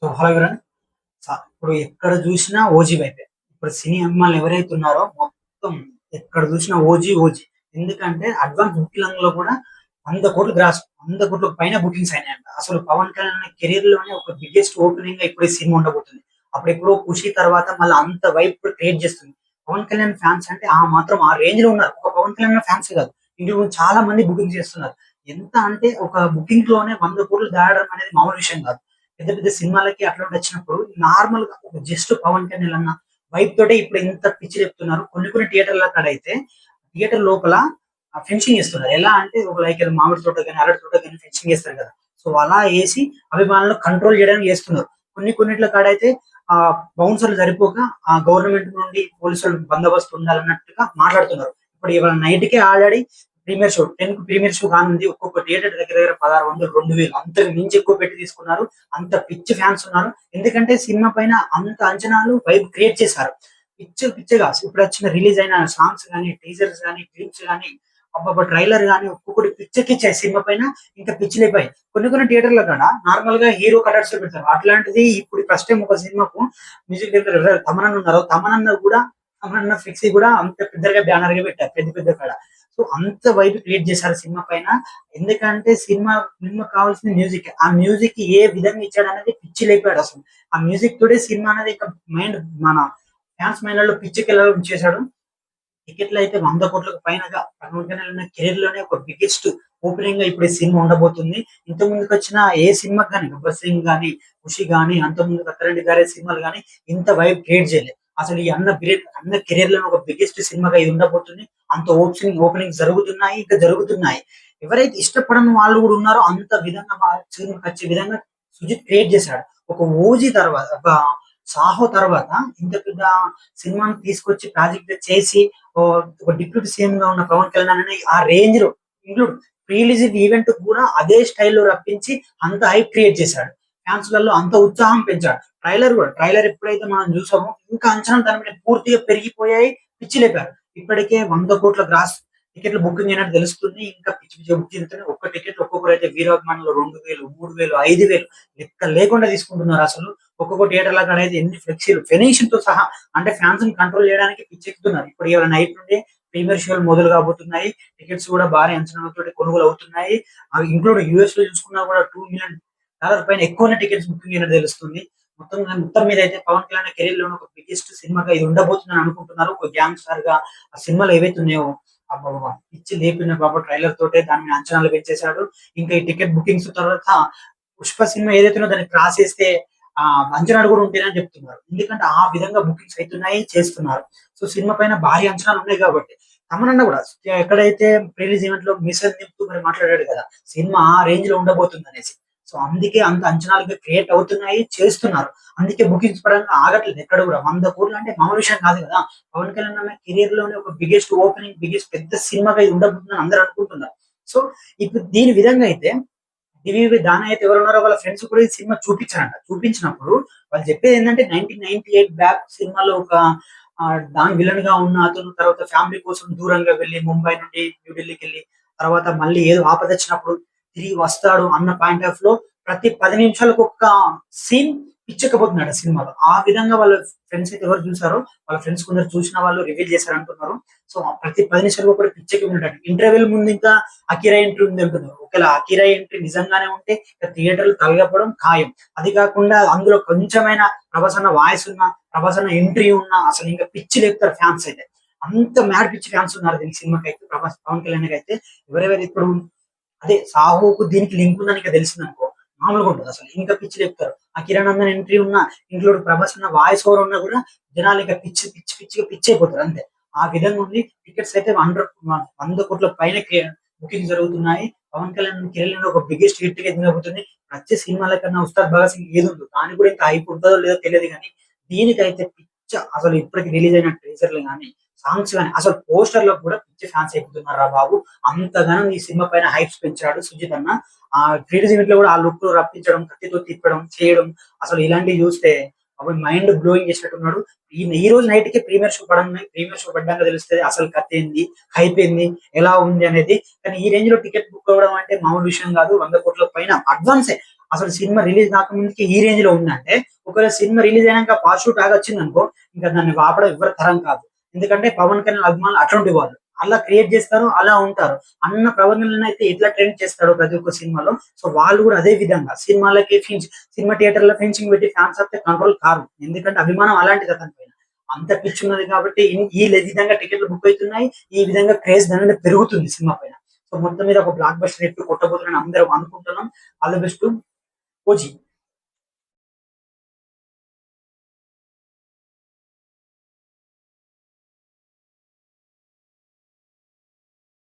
So hello ఎవరైనా ఇప్పుడు ఎక్కడ చూసినా ఓజీ వైపే. ఇప్పుడు సినీ అభిమానులు ఎవరైతే ఉన్నారో మొత్తం ఎక్కడ చూసినా ఓజీ ఓజీ. ఎందుకంటే అడ్వాన్స్ బుకింగ్ లో కూడా 100 కోట్లు గ్రాస్, 100 కోట్ల పైన బుకింగ్స్ అయినాయంట. అసలు పవన్ కళ్యాణ్ కెరీర్ లోనే ఒక బిగ్గెస్ట్ ఓపెనింగ్ గా ఇప్పుడు ఈ సినిమా ఉండబోతుంది. అప్పుడు ఎప్పుడో ఖుషి తర్వాత మళ్ళీ అంత వైప్ క్రియేట్ చేస్తుంది. పవన్ కళ్యాణ్ ఫ్యాన్స్ అంటే ఆ మాత్రం ఆ రేంజ్ లో ఉన్నారు. ఒక పవన్ కళ్యాణ్ ఫ్యాన్స్ కాదు, ఇందులో చాలా మంది బుకింగ్ చేస్తున్నారు. ఎంత అంటే ఒక బుకింగ్ లోనే 100 కోట్లు దాడడం అనేది మామూలు విషయం కాదు. పెద్ద పెద్ద సినిమాలకి అట్లా వచ్చినప్పుడు నార్మల్ గా ఒక జస్ట్ పవన్ కళ్యాణ్ అన్న వైప్ తోటే ఇప్పుడు ఇంత పిచ్చి చెప్తున్నారు. కొన్ని కొన్ని థియేటర్ల కాడ అయితే థియేటర్ లోపల ఫెన్సింగ్ చేస్తున్నారు. ఎలా అంటే ఒక లైక్ మామిడి తోట కానీ అరటి తోట కానీ ఫెన్సింగ్ చేస్తారు కదా. సో అలా వేసి అభిమానులను కంట్రోల్ చేయడానికి చేస్తున్నారు. కొన్నిట్ల కాడ అయితే ఆ బౌన్సర్లు సరిపోక ఆ గవర్నమెంట్ నుండి పోలీసులు బందోబస్తు ఉండాలన్నట్టుగా మాట్లాడుతున్నారు. ఇప్పుడు ఇవాళ నైట్ కే ఆల్రెడీ ప్రీమియర్ షో 10 కు ప్రీమియర్ షో కానుంది. ఒక్కొక్క థియేటర్ దగ్గర దగ్గర 1600 2000 అంతకు మించి ఎక్కువ పెట్టి తీసుకున్నారు. అంత పిచ్చి ఫ్యాన్స్ ఉన్నారు. ఎందుకంటే సినిమా పైన అంత అంచనాలు వైబ్ క్రియేట్ చేశారు. పిచ్చగా ఇప్పుడు వచ్చిన రిలీజ్ అయిన సాంగ్స్ కానీ టీజర్స్ కానీ క్లిప్స్ కానీ అబ్బబ్బ ట్రైలర్ గానీ ఒక్కొక్కటి పిచ్చెక్కిచ్చాయి సినిమా పైన. ఇంకా పిచ్చిలేపాయి. కొన్ని థియేటర్ల కాడ నార్మల్ గా హీరో కటర్స్ పెడతారు. అట్లాంటిది ఇప్పుడు ఫస్ట్ టైం ఒక సినిమాకు మ్యూజిక్ డైరెక్టర్ తమనన్న ఉన్నారు. తమనన్న ఫ్లెక్సీ కూడా అంత పెద్దగా బ్యానర్ గా పెట్టారు పెద్ద పెద్ద కాడ. సో అంత వైపు క్రియేట్ చేశారు సినిమా పైన. ఎందుకంటే సినిమా కావాల్సిన మ్యూజిక్, ఆ మ్యూజిక్ ఏ విధంగా ఇచ్చాడు అనేది పిచ్చి లేపాడు అసలు. ఆ మ్యూజిక్ తోడే సినిమా అనేది ఇక మైండ్ మన ఫ్యాన్స్ మైండ్ లో పిచ్చికెళ్ళడం చేశాడు. టికెట్లు అయితే 100 కోట్లకు పైనగా పవన్ కళ్యాణ్ కెరీర్ లోనే ఒక బిగ్గెస్ట్ ఓపెనింగ్ గా ఇప్పుడు ఈ సినిమా ఉండబోతుంది. ఇంత ముందుకు వచ్చిన ఏ సినిమాకి కానీ గబ్బర్ సింగ్ గానీ ఖుషి గానీ అంత ముందు అత్తరెడ్డి గారి సినిమాలు కానీ ఇంత వైబ్ క్రియేట్ చేయలేదు. అసలు ఈ అన్న కెరీర్ లో ఒక బిగ్గెస్ట్ సినిమాగా ఇది ఉండబోతుంది. అంత ఓపెనింగ్ జరుగుతున్నాయి, ఇంకా జరుగుతున్నాయి. ఎవరైతే ఇష్టపడని వాళ్ళు కూడా ఉన్నారో అంత విధంగా సినిమాకి వచ్చే విధంగా సుజిత్ క్రియేట్ చేశాడు. ఒక ఓజీ తర్వాత ఒక సాహో తర్వాత ఇంత పెద్ద సినిమాని తీసుకొచ్చి ప్రాజెక్ట్ చేసి ఒక డిప్యూటీ సీఎం గా ఉన్న పవన్ కళ్యాణ్ అనే ఆ రేంజ్ లో ఇంక్లూడ్ ప్రీ రిలీజ్ ఈవెంట్ కూడా అదే స్టైల్లో రప్పించి అంత హైప్ క్రియేట్ చేశాడు. ఫ్యాన్స్ లలో అంత ఉత్సాహం పెంచాడు. ట్రైలర్ ఎప్పుడైతే మనం చూసామో ఇంకా అంచనాలు దాని మీద పూర్తిగా పెరిగిపోయాయి. పిచ్చి లేపారు. ఇప్పటికే 100 కోట్ల గ్రాస్ టికెట్లు బుకింగ్ అయినట్టు తెలుస్తుంది. ఇంకా పిచ్చి పిచ్చి బుక్ చేస్తున్నారు. ఒక్క టికెట్ ఒక్కొక్కరు అయితే వీరాభిమానులు 2000 3000 5000 లెక్క లేకుండా తీసుకుంటున్నారు. అసలు ఒక్కొక్క థియేటర్ల కాడ అయితే ఎన్ని ఫ్లెక్సీలు ఫినిషింగ్ తో సహా అంటే ఫ్యాన్స్ ని కంట్రోల్ చేయడానికి పిచ్చెక్కుతున్నారు. ఇప్పుడు ఇవాళ నైట్ నుండి ప్రీమియర్ షోలు మొదలు కాబోతున్నాయి. టికెట్స్ కూడా భారీ అంచనాలతో కొనుగోలు అవుతున్నాయి. అవి ఇంక్లూడ్ యూఎస్ లో చూసుకున్నా కూడా $2 మిలియన్ పైన ఎక్కువనే టికెట్స్ బుకింగ్ అయినట్టు తెలుస్తుంది. మొత్తం మీద అయితే పవన్ కళ్యాణ్ కెరీర్ లోనే ఒక బిగ్గెస్ట్ సినిమాగా ఇది ఉండబోతుందని అనుకుంటున్నారు. ఒక గ్యాంగ్ స్టార్ గా ఆ సినిమాలు ఏవైతే ఉన్నాయో అబ్బా పిచ్చి లేపిన బాబా ట్రైలర్ తోటే దాని అంచనాలు పెంచేశాడు. ఇంకా ఈ టికెట్ బుకింగ్స్ తర్వాత పుష్ప సినిమా ఏదైతే దాన్ని క్రాస్ చేస్తే ఆ అంచనాలు కూడా ఉంటాయని చెప్తున్నారు. ఎందుకంటే ఆ విధంగా బుకింగ్స్ అవుతున్నాయి, చేస్తున్నారు. సో సినిమా పైన భారీ అంచనాలు ఉన్నాయి కాబట్టి తమనన్న కూడా ఎక్కడైతే రిలీజ్ ఈవెంట్ లో మిషన్ నింపుతూ మరి మాట్లాడాడు కదా సినిమా ఆ రేంజ్ లో ఉండబోతుంది అనేసి. సో అందుకే అంత అంచనాలుగా క్రియేట్ అవుతున్నాయి, చేస్తున్నారు. అందుకే బుకింగ్స్ పరంగా ఆగట్లేదు ఎక్కడ కూడా. 100 కోట్లు అంటే మామూలు విషయం కాదు కదా. పవన్ కళ్యాణ్ అన్న కెరీర్ లోనే ఒక బిగ్గెస్ట్ ఓపెనింగ్, బిగ్గెస్ట్ పెద్ద సినిమాగా ఇది ఉండబోతుందని అందరూ అనుకుంటున్నారు. సో ఇప్పుడు దీని విధంగా అయితే దాని అయితే ఎవరు ఉన్నారో వాళ్ళ ఫ్రెండ్స్ కూడా ఈ సినిమా చూపించారంట. చూపించినప్పుడు వాళ్ళు చెప్పేది ఏంటంటే 1998 బ్యాక్ సినిమాలో ఒక దాని విలన్ గా ఉన్న అతను తర్వాత ఫ్యామిలీ కోసం దూరంగా వెళ్ళి ముంబై నుండి న్యూఢిల్లీకి వెళ్ళి తర్వాత మళ్ళీ ఏదో ఆపద వచ్చినప్పుడు తిరిగి వస్తాడు అన్న పాయింట్ ఆఫ్ లో ప్రతి 10 నిమిషాలకు ఒక సీన్ పిచ్చకపోతున్నాడు ఆ సినిమాలో. ఆ విధంగా వాళ్ళ ఫ్రెండ్స్ అయితే ఎవరు చూసారో వాళ్ళ ఫ్రెండ్స్ కొందరు చూసిన వాళ్ళు రివీల్ చేశారు అంటున్నారు. సో ప్రతి 10 నిమిషాలకు ఒకటి పిచ్చకి ఉన్నట్టు ఇంటర్వెల్ ముందు ఇంకా అకిరా ఎంట్రీ ఉంది అంటున్నారు. ఒకవేళ అకిరా ఎంట్రీ నిజంగానే ఉంటే థియేటర్లు తలగపడం ఖాయం. అది కాకుండా అందులో కొంచెమైనా ప్రభాస్ అన్న వాయిస్ ఉన్న ప్రభాస్ అన్న ఎంట్రీ ఉన్నా అసలు ఇంకా పిచ్చి లేపుతారు ఫ్యాన్స్ అయితే. అంత మ్యాడ్ పిచ్చి ఫ్యాన్స్ ఉన్నారు దీనికి సినిమాకి అయితే. పవన్ కళ్యాణ్ అయితే ఎవరెవరు ఇప్పుడు అదే సాహోకు దీనికి లింక్ ఉందని ఇంకా తెలిసింది అనుకో మామూలుగా ఉంటుంది అసలు. ఇంకా పిచ్చి చెప్తారు. ఆ కిరణ్ అందన్ ఎంట్రీ ఉన్నా ఇంక్లూడ్ ప్రభాస్ ఉన్న వాయిస్ ఓవర్ ఉన్నా కూడా జనాలు ఇంకా పిచ్చిగా పిచ్చి అయిపోతారు అంతే. ఆ విధంగా ఉంది. టికెట్స్ అయితే 100 కోట్ల పైన బుకింగ్ జరుగుతున్నాయి. పవన్ కళ్యాణ్ కెరీర్ ఒక బిగ్గెస్ట్ హిట్ గా ఎదిగబోతుంది. వచ్చే సినిమాల కన్నా ఉస్తాద్ భగత్ సింగ్ ఏది ఉందో దానికి కూడా ఇంకా హైప్ ఉంటుందో లేదో తెలియదు కానీ దీనికైతే పిచ్చ అసలు ఇప్పటికి రిలీజ్ అయిన ట్రేజర్లు కానీ సాంగ్స్ కానీ అసలు పోస్టర్ లో కూడా పిచ్చి ఫ్యాన్స్ అయిపోతున్నారా బాబు. అంతగానం ఈ సినిమా పైన హైప్స్ పెంచాడు సుజిత్ అన్న. ఆ క్రీడస్ ఈవెంట్ లో కూడా ఆ లుక్ రప్పించడం, కత్తితో తిప్పడం, చేయడం అసలు ఇలాంటివి చూస్తే అప్పుడు మైండ్ బ్లోయింగ్ చేసినట్టున్నాడు. ఈ రోజు నైట్ కి ప్రీమియర్ షో పడ్డాక తెలుస్తుంది అసలు కథ ఏంది, హైప్ ఏంది, ఎలా ఉంది అనేది. కానీ ఈ రేంజ్ లో టికెట్ బుక్ అవ్వడం అంటే మామూలు విషయం కాదు. 100 కోట్ల పైన అడ్వాన్సే. అసలు సినిమా రిలీజ్ కాకముందుకి ఈ రేంజ్ లో ఉందంటే, ఒకవేళ సినిమా రిలీజ్ అయినాక పాజిటివ్ టాక్ వచ్చింది అనుకో, ఇంకా దాన్ని ఆపడం ఎవరి తరం కాదు. ఎందుకంటే పవన్ కళ్యాణ్ అభిమానులు అటువంటి వాళ్ళు, అలా క్రియేట్ చేస్తారు, అలా ఉంటారు. అన్న పవన్ కళ్యాణ్ అయితే ఎట్లా ట్రెండ్ చేస్తాడో ప్రతి ఒక్క సినిమాలో, సో వాళ్ళు కూడా అదే విధంగా సినిమాలకి సినిమా థియేటర్ లో ఫెన్సింగ్ పెట్టి ఫ్యాన్స్ అయితే కంట్రోల్ కారు. ఎందుకంటే అభిమానం అలాంటిది అతని పైన, అంత పిచ్చి ఉన్నది కాబట్టి ఈ విధంగా టికెట్లు బుక్ అవుతున్నాయి, ఈ విధంగా క్రేజ్ దాని పెరుగుతుంది సినిమా పైన. సో మొత్తం మీద ఒక బ్లాక్ బస్టర్ ఎప్పుడు కొట్టబోతున్నాను అందరం అనుకుంటున్నాం. All the best OG.